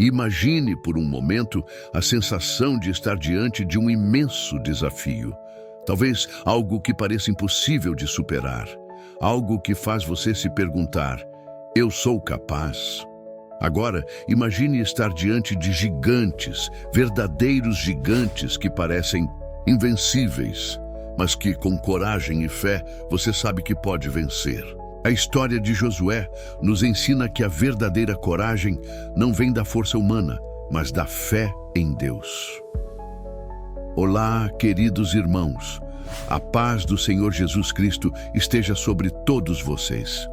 Imagine por um momento a sensação de estar diante de um imenso desafio. Talvez algo que pareça impossível de superar. Algo que faz você se perguntar: eu sou capaz? Agora, imagine estar diante de gigantes, verdadeiros gigantes que parecem invencíveis, mas que com coragem e fé você sabe que pode vencer. A história de Josué nos ensina que a verdadeira coragem não vem da força humana, mas da fé em Deus. Olá, queridos irmãos. A paz do Senhor Jesus Cristo esteja sobre todos vocês.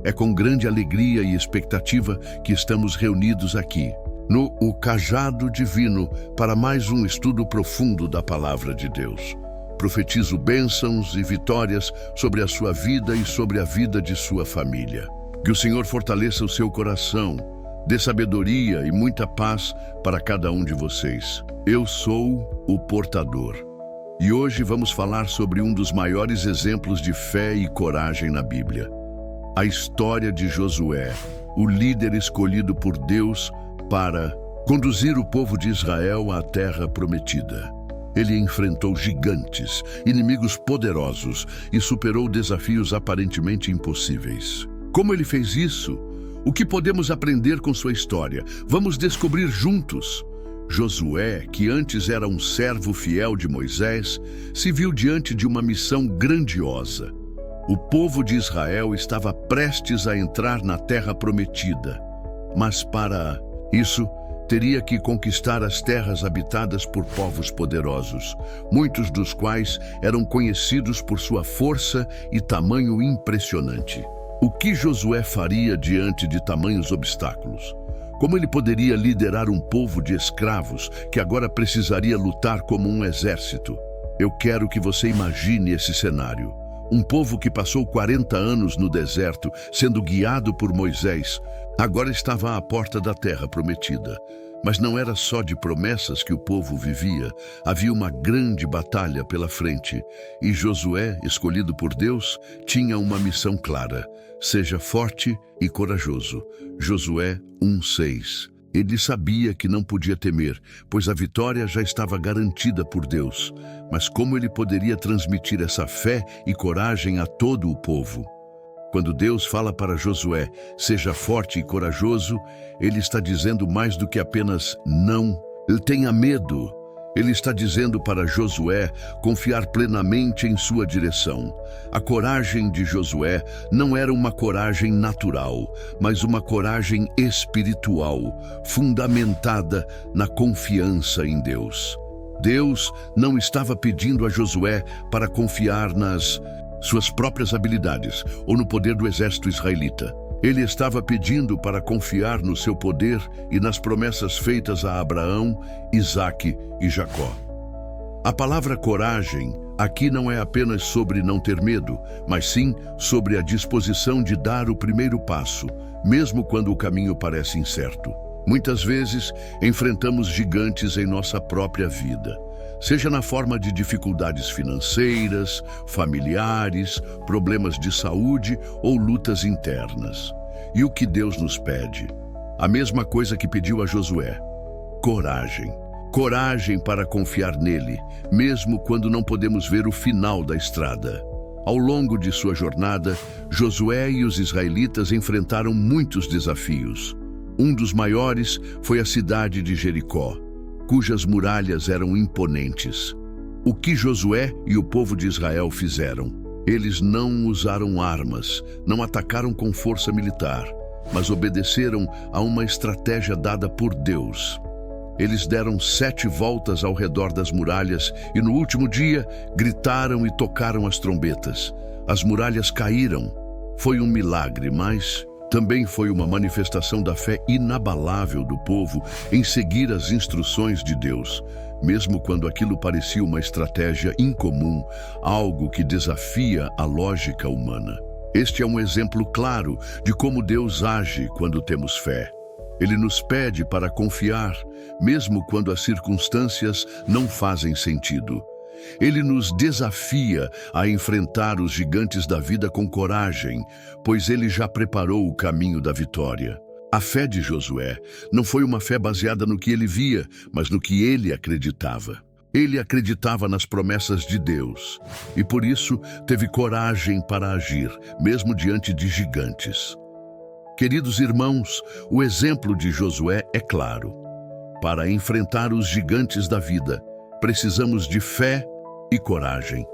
É com grande alegria e expectativa que estamos reunidos aqui, no O Cajado Divino, para mais um estudo profundo da Palavra de Deus. Profetizo bênçãos e vitórias sobre a sua vida e sobre a vida de sua família. Que o Senhor fortaleça o seu coração, dê sabedoria e muita paz para cada um de vocês. Eu sou o portador. E hoje vamos falar sobre um dos maiores exemplos de fé e coragem na Bíblia. A história de Josué, o líder escolhido por Deus para conduzir o povo de Israel à terra prometida. Ele enfrentou gigantes, inimigos poderosos e superou desafios aparentemente impossíveis. Como ele fez isso? O que podemos aprender com sua história? Vamos descobrir juntos. Josué, que antes era um servo fiel de Moisés, se viu diante de uma missão grandiosa. O povo de Israel estava prestes a entrar na terra prometida, mas para isso, teria que conquistar as terras habitadas por povos poderosos, muitos dos quais eram conhecidos por sua força e tamanho impressionante. O que Josué faria diante de tamanhos obstáculos? Como ele poderia liderar um povo de escravos que agora precisaria lutar como um exército? Eu quero que você imagine esse cenário. Um povo que passou 40 anos no deserto, sendo guiado por Moisés, agora estava à porta da terra prometida. Mas não era só de promessas que o povo vivia, havia uma grande batalha pela frente. E Josué, escolhido por Deus, tinha uma missão clara: seja forte e corajoso. Josué 1:6. Ele sabia que não podia temer, pois a vitória já estava garantida por Deus. Mas como ele poderia transmitir essa fé e coragem a todo o povo? Quando Deus fala para Josué, seja forte e corajoso, ele está dizendo mais do que apenas não. Ele tenha medo. Ele está dizendo para Josué confiar plenamente em sua direção. A coragem de Josué não era uma coragem natural, mas uma coragem espiritual, fundamentada na confiança em Deus. Deus não estava pedindo a Josué para confiar nas suas próprias habilidades ou no poder do exército israelita. Ele estava pedindo para confiar no seu poder e nas promessas feitas a Abraão, Isaque e Jacó. A palavra coragem aqui não é apenas sobre não ter medo, mas sim sobre a disposição de dar o primeiro passo, mesmo quando o caminho parece incerto. Muitas vezes enfrentamos gigantes em nossa própria vida, seja na forma de dificuldades financeiras, familiares, problemas de saúde ou lutas internas. E o que Deus nos pede? A mesma coisa que pediu a Josué: coragem. Coragem para confiar nele, mesmo quando não podemos ver o final da estrada. Ao longo de sua jornada, Josué e os israelitas enfrentaram muitos desafios. Um dos maiores foi a cidade de Jericó, cujas muralhas eram imponentes. O que Josué e o povo de Israel fizeram? Eles não usaram armas, não atacaram com força militar, mas obedeceram a uma estratégia dada por Deus. Eles deram 7 voltas ao redor das muralhas e no último dia gritaram e tocaram as trombetas. As muralhas caíram. Foi um milagre, mas também foi uma manifestação da fé inabalável do povo em seguir as instruções de Deus, mesmo quando aquilo parecia uma estratégia incomum, algo que desafia a lógica humana. Este é um exemplo claro de como Deus age quando temos fé. Ele nos pede para confiar, mesmo quando as circunstâncias não fazem sentido. Ele nos desafia a enfrentar os gigantes da vida com coragem, pois ele já preparou o caminho da vitória. A fé de Josué não foi uma fé baseada no que ele via, mas no que ele acreditava. Ele acreditava nas promessas de Deus e, por isso, teve coragem para agir, mesmo diante de gigantes. Queridos irmãos, o exemplo de Josué é claro. Para enfrentar os gigantes da vida, precisamos de fé e coragem.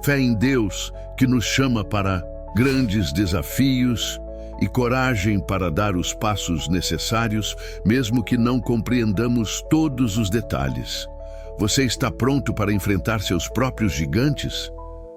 Fé em Deus, que nos chama para grandes desafios, e coragem para dar os passos necessários, mesmo que não compreendamos todos os detalhes. Você está pronto para enfrentar seus próprios gigantes?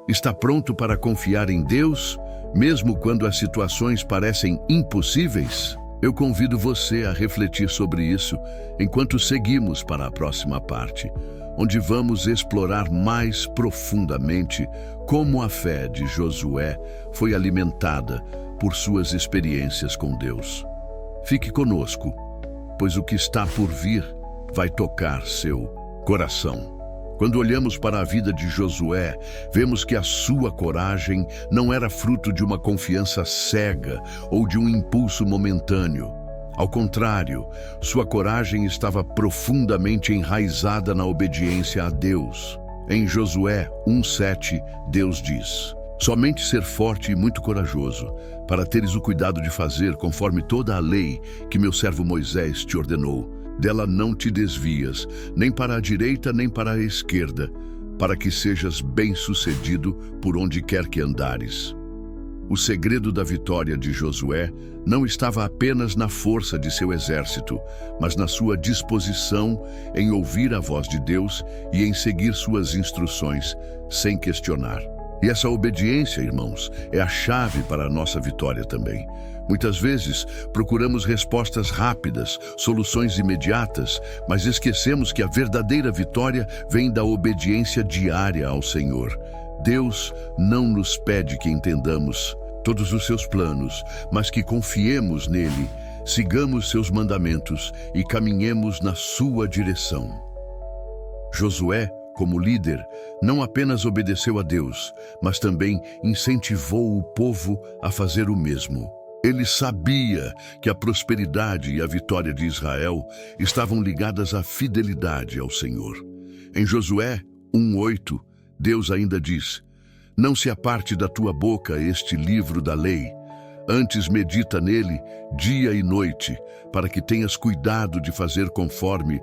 Está pronto para confiar em Deus, mesmo quando as situações parecem impossíveis? Eu convido você a refletir sobre isso enquanto seguimos para a próxima parte, onde vamos explorar mais profundamente como a fé de Josué foi alimentada por suas experiências com Deus. Fique conosco, pois o que está por vir vai tocar seu coração. Quando olhamos para a vida de Josué, vemos que a sua coragem não era fruto de uma confiança cega ou de um impulso momentâneo. Ao contrário, sua coragem estava profundamente enraizada na obediência a Deus. Em Josué 1:7, Deus diz: somente ser forte e muito corajoso, para teres o cuidado de fazer conforme toda a lei que meu servo Moisés te ordenou. Dela não te desvias, nem para a direita nem para a esquerda, para que sejas bem-sucedido por onde quer que andares. O segredo da vitória de Josué não estava apenas na força de seu exército, mas na sua disposição em ouvir a voz de Deus e em seguir suas instruções, sem questionar. E essa obediência, irmãos, é a chave para a nossa vitória também. Muitas vezes procuramos respostas rápidas, soluções imediatas, mas esquecemos que a verdadeira vitória vem da obediência diária ao Senhor. Deus não nos pede que entendamos todos os seus planos, mas que confiemos nele, sigamos seus mandamentos e caminhemos na sua direção. Josué, como líder, não apenas obedeceu a Deus, mas também incentivou o povo a fazer o mesmo. Ele sabia que a prosperidade e a vitória de Israel estavam ligadas à fidelidade ao Senhor. Em Josué 1:8, Deus ainda diz: não se aparte da tua boca este livro da lei, antes medita nele dia e noite, para que tenhas cuidado de fazer conforme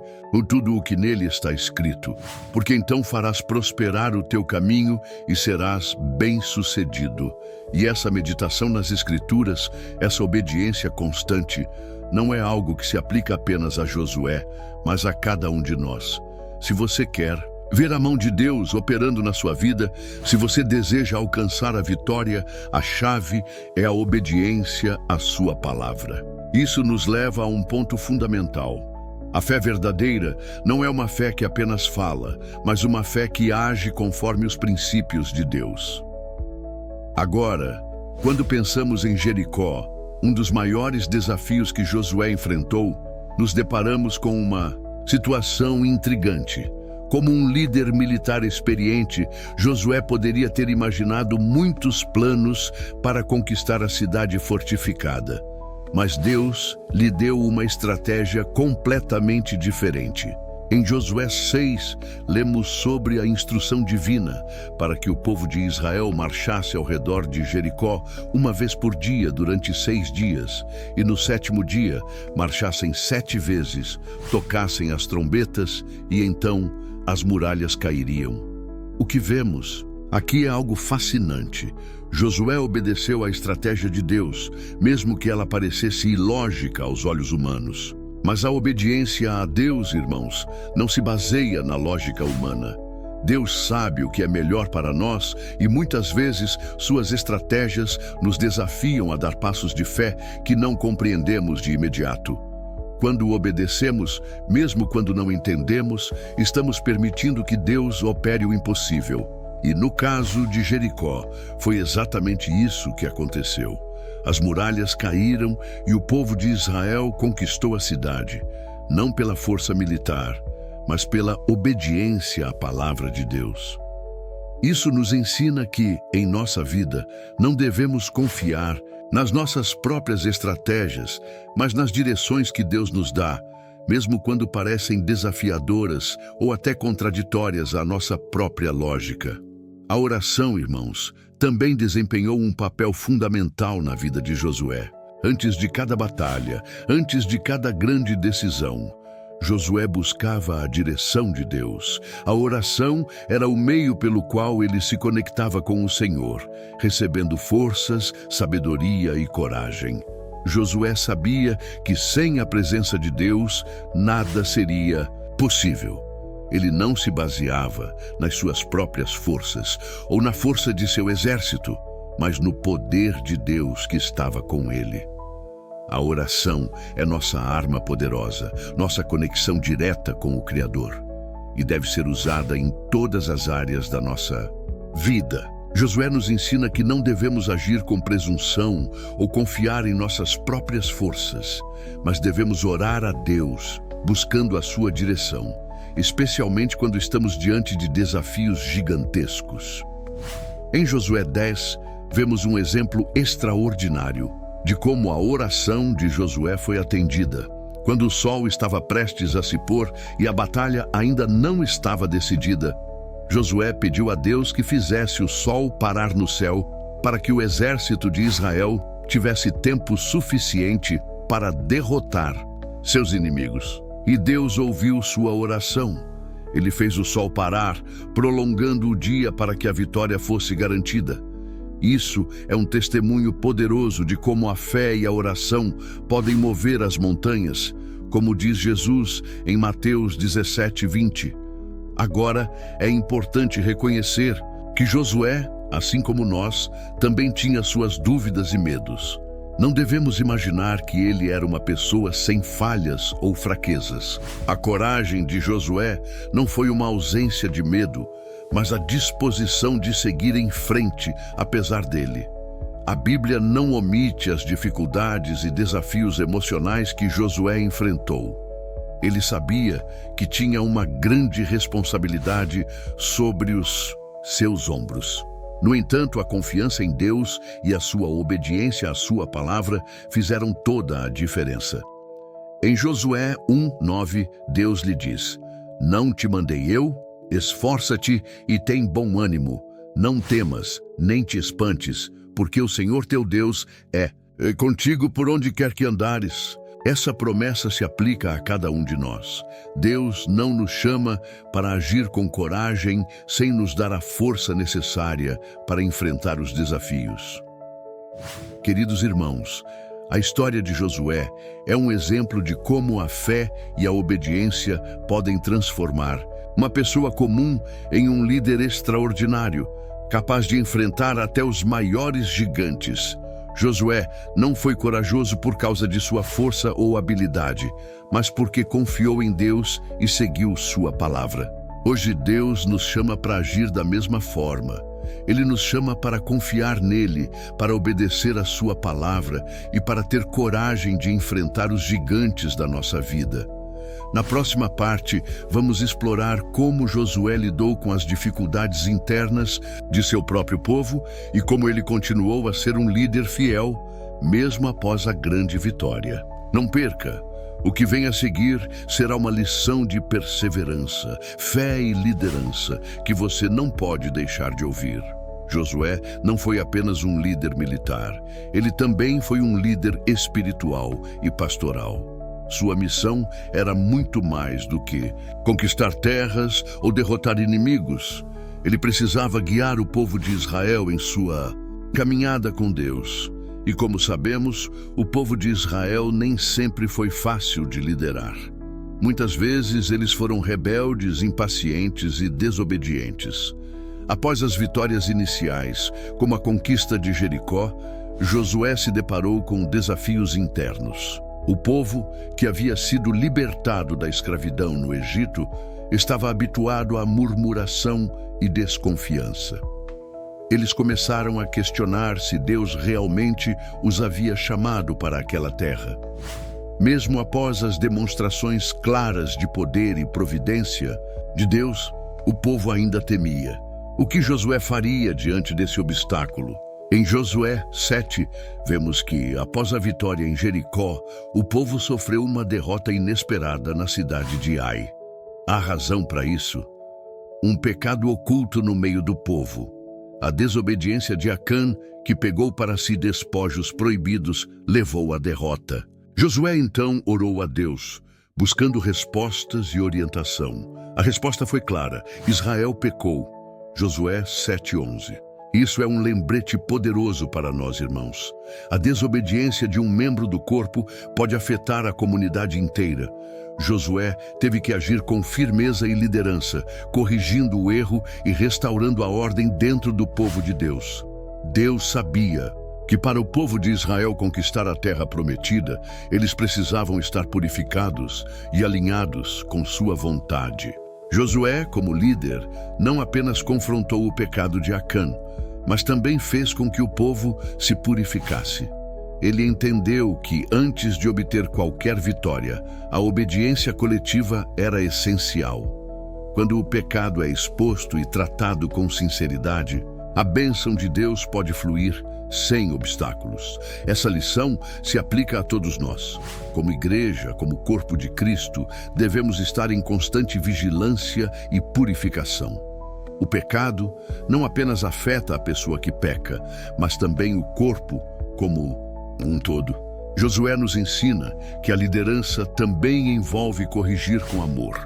tudo o que nele está escrito, porque então farás prosperar o teu caminho e serás bem-sucedido. E essa meditação nas Escrituras, essa obediência constante, não é algo que se aplica apenas a Josué, mas a cada um de nós. Se você quer ver a mão de Deus operando na sua vida, se você deseja alcançar a vitória, a chave é a obediência à sua palavra. Isso nos leva a um ponto fundamental. A fé verdadeira não é uma fé que apenas fala, mas uma fé que age conforme os princípios de Deus. Agora, quando pensamos em Jericó, um dos maiores desafios que Josué enfrentou, nos deparamos com uma situação intrigante. Como um líder militar experiente, Josué poderia ter imaginado muitos planos para conquistar a cidade fortificada. Mas Deus lhe deu uma estratégia completamente diferente. Em Josué 6, lemos sobre a instrução divina para que o povo de Israel marchasse ao redor de Jericó uma vez por dia durante 6 dias, e no 7º dia marchassem 7 vezes, tocassem as trombetas e então as muralhas cairiam. O que vemos aqui é algo fascinante. Josué obedeceu à estratégia de Deus, mesmo que ela parecesse ilógica aos olhos humanos. Mas a obediência a Deus, irmãos, não se baseia na lógica humana. Deus sabe o que é melhor para nós e muitas vezes suas estratégias nos desafiam a dar passos de fé que não compreendemos de imediato. Quando obedecemos, mesmo quando não entendemos, estamos permitindo que Deus opere o impossível. E no caso de Jericó, foi exatamente isso que aconteceu. As muralhas caíram e o povo de Israel conquistou a cidade, não pela força militar, mas pela obediência à palavra de Deus. Isso nos ensina que, em nossa vida, não devemos confiar nas nossas próprias estratégias, mas nas direções que Deus nos dá, mesmo quando parecem desafiadoras ou até contraditórias à nossa própria lógica. A oração, irmãos, também desempenhou um papel fundamental na vida de Josué. Antes de cada batalha, antes de cada grande decisão, Josué buscava a direção de Deus. A oração era o meio pelo qual ele se conectava com o Senhor, recebendo forças, sabedoria e coragem. Josué sabia que sem a presença de Deus, nada seria possível. Ele não se baseava nas suas próprias forças ou na força de seu exército, mas no poder de Deus que estava com ele. A oração é nossa arma poderosa, nossa conexão direta com o Criador, e deve ser usada em todas as áreas da nossa vida. Josué nos ensina que não devemos agir com presunção ou confiar em nossas próprias forças, mas devemos orar a Deus, buscando a sua direção, especialmente quando estamos diante de desafios gigantescos. Em Josué 10, vemos um exemplo extraordinário de como a oração de Josué foi atendida. Quando o sol estava prestes a se pôr e a batalha ainda não estava decidida, Josué pediu a Deus que fizesse o sol parar no céu para que o exército de Israel tivesse tempo suficiente para derrotar seus inimigos. E Deus ouviu sua oração. Ele fez o sol parar, prolongando o dia para que a vitória fosse garantida. Isso é um testemunho poderoso de como a fé e a oração podem mover as montanhas, como diz Jesus em Mateus 17:20. Agora, é importante reconhecer que Josué, assim como nós, também tinha suas dúvidas e medos. Não devemos imaginar que ele era uma pessoa sem falhas ou fraquezas. A coragem de Josué não foi uma ausência de medo, mas a disposição de seguir em frente, apesar dele. A Bíblia não omite as dificuldades e desafios emocionais que Josué enfrentou. Ele sabia que tinha uma grande responsabilidade sobre os seus ombros. No entanto, a confiança em Deus e a sua obediência à sua palavra fizeram toda a diferença. Em Josué 1:9, Deus lhe diz: "Não te mandei eu? Esforça-te e tem bom ânimo. Não temas, nem te espantes, porque o Senhor teu Deus é contigo por onde quer que andares." Essa promessa se aplica a cada um de nós. Deus não nos chama para agir com coragem sem nos dar a força necessária para enfrentar os desafios. Queridos irmãos, a história de Josué é um exemplo de como a fé e a obediência podem transformar uma pessoa comum em um líder extraordinário, capaz de enfrentar até os maiores gigantes. Josué não foi corajoso por causa de sua força ou habilidade, mas porque confiou em Deus e seguiu sua palavra. Hoje Deus nos chama para agir da mesma forma. Ele nos chama para confiar nele, para obedecer a sua palavra e para ter coragem de enfrentar os gigantes da nossa vida. Na próxima parte, vamos explorar como Josué lidou com as dificuldades internas de seu próprio povo e como ele continuou a ser um líder fiel, mesmo após a grande vitória. Não perca! O que vem a seguir será uma lição de perseverança, fé e liderança que você não pode deixar de ouvir. Josué não foi apenas um líder militar, ele também foi um líder espiritual e pastoral. Sua missão era muito mais do que conquistar terras ou derrotar inimigos. Ele precisava guiar o povo de Israel em sua caminhada com Deus. E como sabemos, o povo de Israel nem sempre foi fácil de liderar. Muitas vezes eles foram rebeldes, impacientes e desobedientes. Após as vitórias iniciais, como a conquista de Jericó, Josué se deparou com desafios internos. O povo, que havia sido libertado da escravidão no Egito, estava habituado à murmuração e desconfiança. Eles começaram a questionar se Deus realmente os havia chamado para aquela terra. Mesmo após as demonstrações claras de poder e providência de Deus, o povo ainda temia. O que Josué faria diante desse obstáculo? Em Josué 7, vemos que, após a vitória em Jericó, o povo sofreu uma derrota inesperada na cidade de Ai. Há razão para isso. Um pecado oculto no meio do povo. A desobediência de Acã, que pegou para si despojos proibidos, levou à derrota. Josué então orou a Deus, buscando respostas e orientação. A resposta foi clara: Israel pecou. Josué 7:11. Isso é um lembrete poderoso para nós, irmãos. A desobediência de um membro do corpo pode afetar a comunidade inteira. Josué teve que agir com firmeza e liderança, corrigindo o erro e restaurando a ordem dentro do povo de Deus. Deus sabia que para o povo de Israel conquistar a terra prometida, eles precisavam estar purificados e alinhados com sua vontade. Josué, como líder, não apenas confrontou o pecado de Acã, mas também fez com que o povo se purificasse. Ele entendeu que, antes de obter qualquer vitória, a obediência coletiva era essencial. Quando o pecado é exposto e tratado com sinceridade, a bênção de Deus pode fluir sem obstáculos. Essa lição se aplica a todos nós. Como igreja, como corpo de Cristo, devemos estar em constante vigilância e purificação. O pecado não apenas afeta a pessoa que peca, mas também o corpo como um todo. Josué nos ensina que a liderança também envolve corrigir com amor,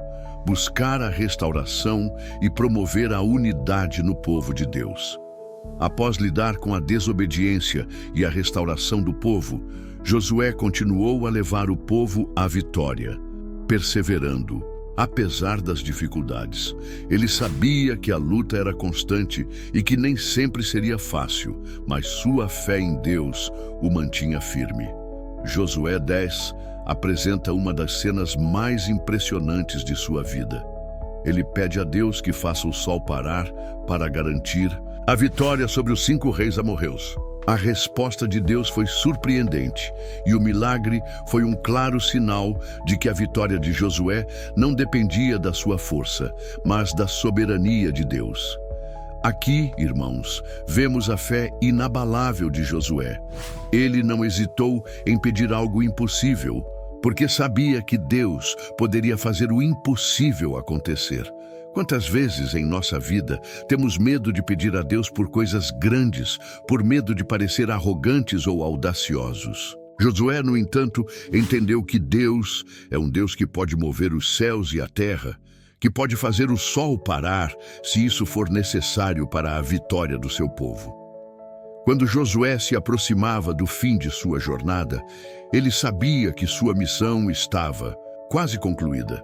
buscar a restauração e promover a unidade no povo de Deus. Após lidar com a desobediência e a restauração do povo, Josué continuou a levar o povo à vitória, perseverando, apesar das dificuldades. Ele sabia que a luta era constante e que nem sempre seria fácil, mas sua fé em Deus o mantinha firme. Josué 10 apresenta uma das cenas mais impressionantes de sua vida. Ele pede a Deus que faça o sol parar para garantir a vitória sobre os 5 reis amorreus. A resposta de Deus foi surpreendente e o milagre foi um claro sinal de que a vitória de Josué não dependia da sua força, mas da soberania de Deus. Aqui, irmãos, vemos a fé inabalável de Josué. Ele não hesitou em pedir algo impossível, porque sabia que Deus poderia fazer o impossível acontecer. Quantas vezes em nossa vida temos medo de pedir a Deus por coisas grandes, por medo de parecer arrogantes ou audaciosos? Josué, no entanto, entendeu que Deus é um Deus que pode mover os céus e a terra, que pode fazer o sol parar, se isso for necessário para a vitória do seu povo. Quando Josué se aproximava do fim de sua jornada, ele sabia que sua missão estava quase concluída.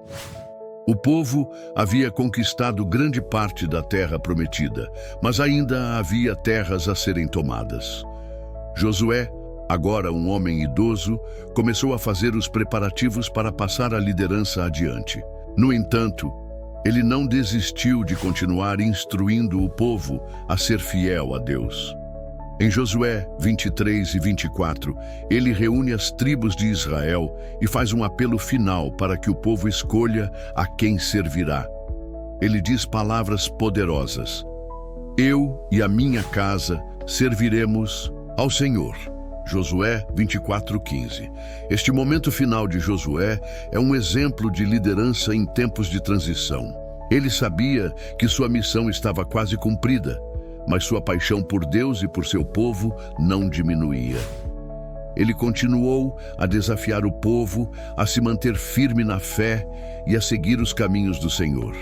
O povo havia conquistado grande parte da terra prometida, mas ainda havia terras a serem tomadas. Josué, agora um homem idoso, começou a fazer os preparativos para passar a liderança adiante. No entanto, ele não desistiu de continuar instruindo o povo a ser fiel a Deus. Em Josué 23 e 24, ele reúne as tribos de Israel e faz um apelo final para que o povo escolha a quem servirá. Ele diz palavras poderosas: "Eu e a minha casa serviremos ao Senhor." Josué 24:15. Este momento final de Josué é um exemplo de liderança em tempos de transição. Ele sabia que sua missão estava quase cumprida, mas sua paixão por Deus e por seu povo não diminuía. Ele continuou a desafiar o povo a se manter firme na fé e a seguir os caminhos do Senhor.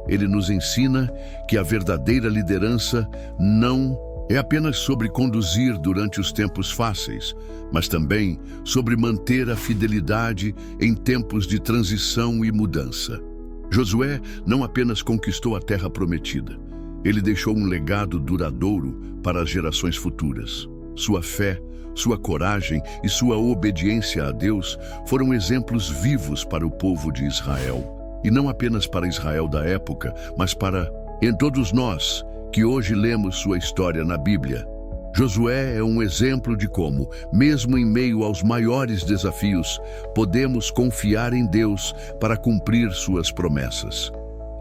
Ele nos ensina que a verdadeira liderança não é apenas sobre conduzir durante os tempos fáceis, mas também sobre manter a fidelidade em tempos de transição e mudança. Josué não apenas conquistou a terra prometida, ele deixou um legado duradouro para as gerações futuras. Sua fé, sua coragem e sua obediência a Deus foram exemplos vivos para o povo de Israel. E não apenas para Israel da época, mas para todos nós que hoje lemos sua história na Bíblia. Josué é um exemplo de como, mesmo em meio aos maiores desafios, podemos confiar em Deus para cumprir suas promessas.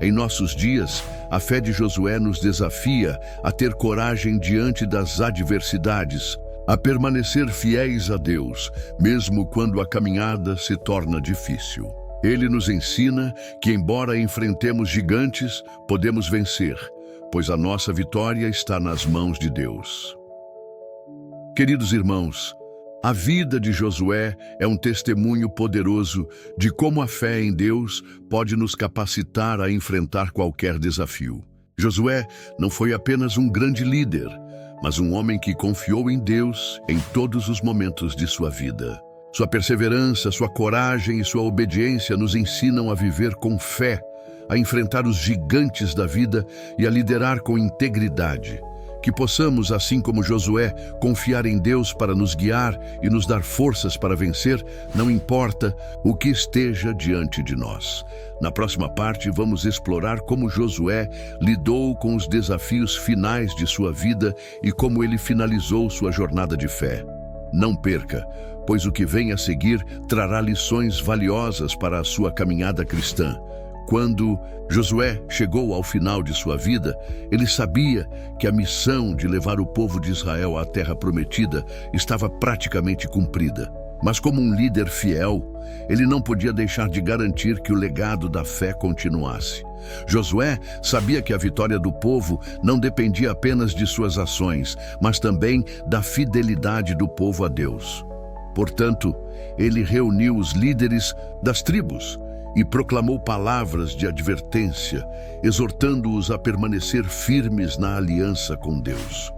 Em nossos dias, a fé de Josué nos desafia a ter coragem diante das adversidades, a permanecer fiéis a Deus, mesmo quando a caminhada se torna difícil. Ele nos ensina que, embora enfrentemos gigantes, podemos vencer, pois a nossa vitória está nas mãos de Deus. Queridos irmãos, a vida de Josué é um testemunho poderoso de como a fé em Deus pode nos capacitar a enfrentar qualquer desafio. Josué não foi apenas um grande líder, mas um homem que confiou em Deus em todos os momentos de sua vida. Sua perseverança, sua coragem e sua obediência nos ensinam a viver com fé, a enfrentar os gigantes da vida e a liderar com integridade. Que possamos, assim como Josué, confiar em Deus para nos guiar e nos dar forças para vencer, não importa o que esteja diante de nós. Na próxima parte, vamos explorar como Josué lidou com os desafios finais de sua vida e como ele finalizou sua jornada de fé. Não perca, pois o que vem a seguir trará lições valiosas para a sua caminhada cristã. Quando Josué chegou ao final de sua vida, ele sabia que a missão de levar o povo de Israel à terra prometida estava praticamente cumprida. Mas como um líder fiel, ele não podia deixar de garantir que o legado da fé continuasse. Josué sabia que a vitória do povo não dependia apenas de suas ações, mas também da fidelidade do povo a Deus. Portanto, ele reuniu os líderes das tribos e proclamou palavras de advertência, exortando-os a permanecer firmes na aliança com Deus.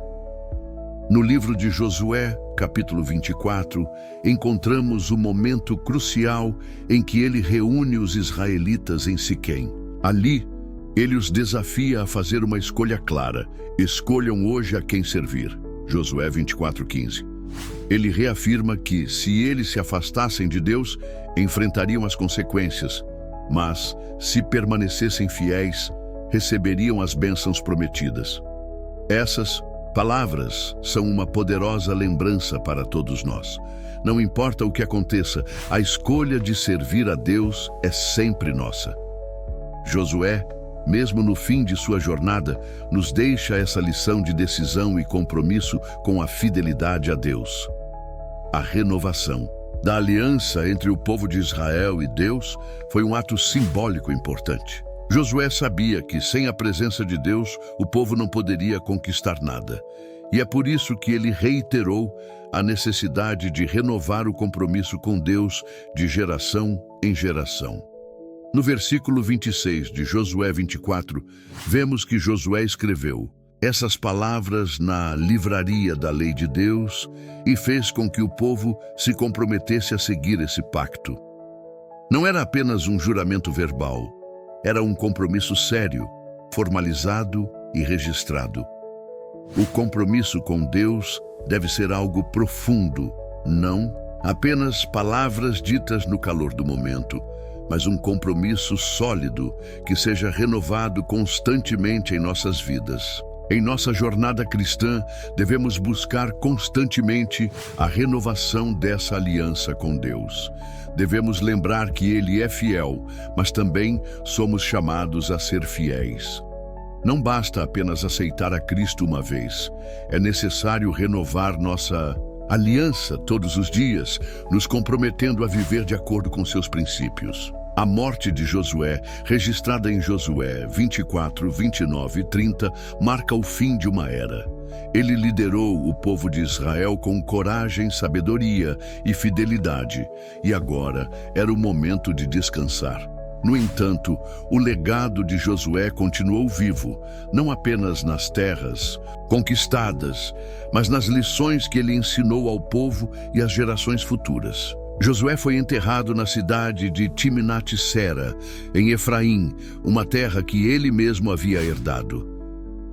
No livro de Josué, capítulo 24, encontramos o momento crucial em que ele reúne os israelitas em Siquém. Ali, ele os desafia a fazer uma escolha clara: escolham hoje a quem servir. Josué 24:15. Ele reafirma que, se eles se afastassem de Deus, enfrentariam as consequências, mas, se permanecessem fiéis, receberiam as bênçãos prometidas. Essas palavras são uma poderosa lembrança para todos nós. Não importa o que aconteça, a escolha de servir a Deus é sempre nossa. Josué, mesmo no fim de sua jornada, nos deixa essa lição de decisão e compromisso com a fidelidade a Deus. A renovação da aliança entre o povo de Israel e Deus foi um ato simbólico importante. Josué sabia que, sem a presença de Deus, o povo não poderia conquistar nada. E é por isso que ele reiterou a necessidade de renovar o compromisso com Deus de geração em geração. No versículo 26 de Josué 24, vemos que Josué escreveu essas palavras na livraria da lei de Deus e fez com que o povo se comprometesse a seguir esse pacto. Não era apenas um juramento verbal, era um compromisso sério, formalizado e registrado. O compromisso com Deus deve ser algo profundo, não apenas palavras ditas no calor do momento, mas um compromisso sólido que seja renovado constantemente em nossas vidas. Em nossa jornada cristã, devemos buscar constantemente a renovação dessa aliança com Deus. Devemos lembrar que Ele é fiel, mas também somos chamados a ser fiéis. Não basta apenas aceitar a Cristo uma vez. É necessário renovar nossa aliança todos os dias, nos comprometendo a viver de acordo com seus princípios. A morte de Josué, registrada em Josué 24, 29 e 30, marca o fim de uma era. Ele liderou o povo de Israel com coragem, sabedoria e fidelidade, e agora era o momento de descansar. No entanto, o legado de Josué continuou vivo, não apenas nas terras conquistadas, mas nas lições que ele ensinou ao povo e às gerações futuras. Josué foi enterrado na cidade de Timnat-Sera, em Efraim, uma terra que ele mesmo havia herdado.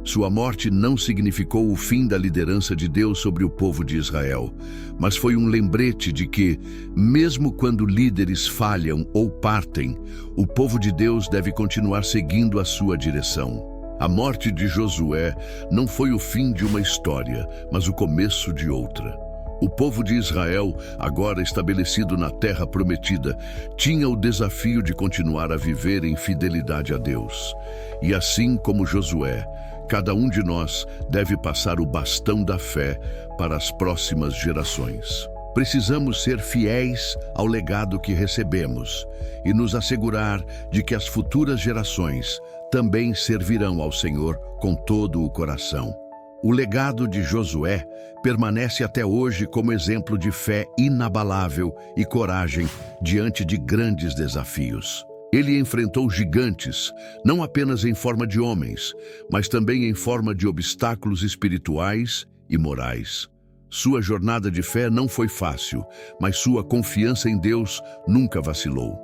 Sua morte não significou o fim da liderança de Deus sobre o povo de Israel, mas foi um lembrete de que, mesmo quando líderes falham ou partem, o povo de Deus deve continuar seguindo a sua direção. A morte de Josué não foi o fim de uma história, mas o começo de outra. O povo de Israel, agora estabelecido na terra prometida, tinha o desafio de continuar a viver em fidelidade a Deus. E assim como Josué, cada um de nós deve passar o bastão da fé para as próximas gerações. Precisamos ser fiéis ao legado que recebemos e nos assegurar de que as futuras gerações também servirão ao Senhor com todo o coração. O legado de Josué permanece até hoje como exemplo de fé inabalável e coragem diante de grandes desafios. Ele enfrentou gigantes, não apenas em forma de homens, mas também em forma de obstáculos espirituais e morais. Sua jornada de fé não foi fácil, mas sua confiança em Deus nunca vacilou.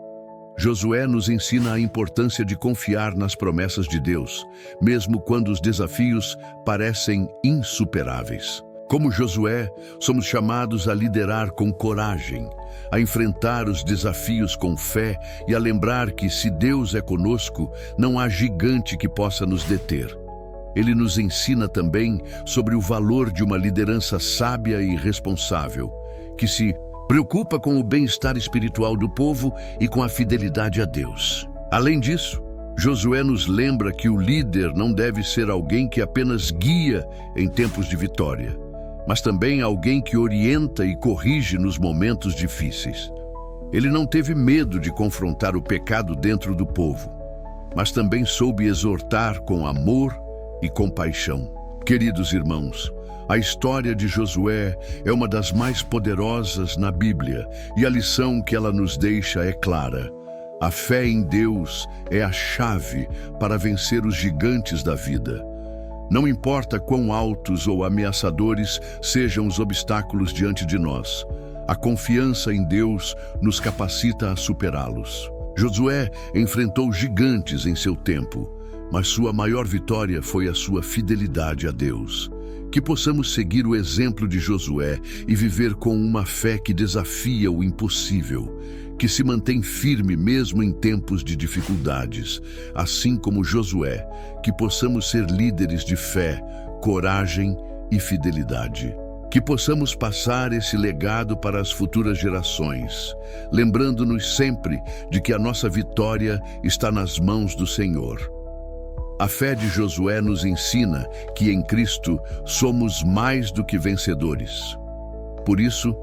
Josué nos ensina a importância de confiar nas promessas de Deus, mesmo quando os desafios parecem insuperáveis. Como Josué, somos chamados a liderar com coragem, a enfrentar os desafios com fé e a lembrar que, se Deus é conosco, não há gigante que possa nos deter. Ele nos ensina também sobre o valor de uma liderança sábia e responsável, que se preocupa com o bem-estar espiritual do povo e com a fidelidade a Deus. Além disso, Josué nos lembra que o líder não deve ser alguém que apenas guia em tempos de vitória, mas também alguém que orienta e corrige nos momentos difíceis. Ele não teve medo de confrontar o pecado dentro do povo, mas também soube exortar com amor e compaixão. Queridos irmãos, a história de Josué é uma das mais poderosas na Bíblia e a lição que ela nos deixa é clara. A fé em Deus é a chave para vencer os gigantes da vida. Não importa quão altos ou ameaçadores sejam os obstáculos diante de nós, a confiança em Deus nos capacita a superá-los. Josué enfrentou gigantes em seu tempo, mas sua maior vitória foi a sua fidelidade a Deus. Que possamos seguir o exemplo de Josué e viver com uma fé que desafia o impossível, que se mantém firme mesmo em tempos de dificuldades. Assim como Josué, que possamos ser líderes de fé, coragem e fidelidade. Que possamos passar esse legado para as futuras gerações, lembrando-nos sempre de que a nossa vitória está nas mãos do Senhor. A fé de Josué nos ensina que em Cristo somos mais do que vencedores. Por isso,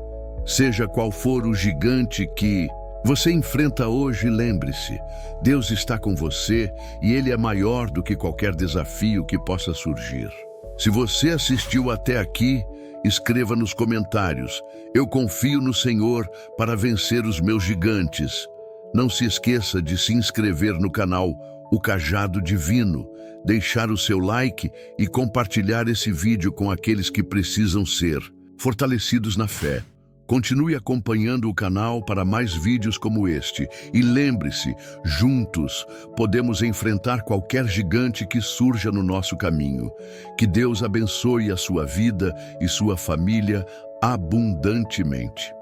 seja qual for o gigante que você enfrenta hoje, lembre-se, Deus está com você e Ele é maior do que qualquer desafio que possa surgir. Se você assistiu até aqui, escreva nos comentários: eu confio no Senhor para vencer os meus gigantes. Não se esqueça de se inscrever no canal O Cajado Divino, deixar o seu like e compartilhar esse vídeo com aqueles que precisam ser fortalecidos na fé. Continue acompanhando o canal para mais vídeos como este e lembre-se, juntos podemos enfrentar qualquer gigante que surja no nosso caminho. Que Deus abençoe a sua vida e sua família abundantemente.